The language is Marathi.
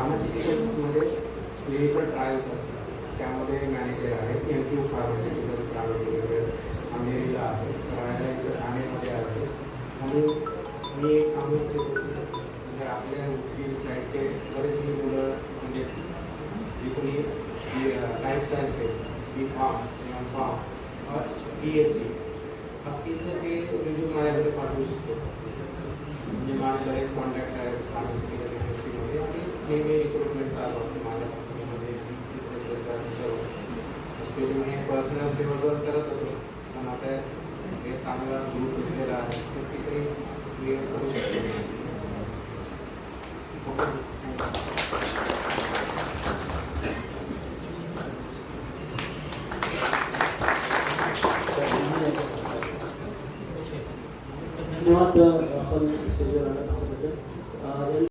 फार्मास्युटिकल्समध्ये क्लिनिकल ट्रायल्स असतात, त्यामध्ये मॅनेजर आहेत. एनक्यू फार्मास्युटिकल प्रायव्हेट लिमिटेड अंधेरीला आहे, राहायला इथं ठाणेमध्ये आहे. आणि मी एक सांगू इच्छितो की म्हणजे आपल्या वकील साईडचे बरेच मुलं म्हणजे जी कोणी life sciences B.Pharm, M.Pharm, BSc असतील तर ते रिझ्यूम माझ्याकडे पाठवू शकतो. म्हणजे माझे बरेच कॉन्टॅक्ट आहेत फार्मास्युटिकल इंडस्ट्रीमध्ये आणि नेहमी रिक्रुटमेंट चालू असते माझ्या कंपनीमध्ये सर्व. त्याच्यामुळे पर्सनल फेवर करत होतो, पण आता हे चांगला ग्रुप भेटलेला आहे तर तिथे क्लिअर करू शकतो. धन्यवाद आपण स्टेजवर आला त्याच्याबद्दल.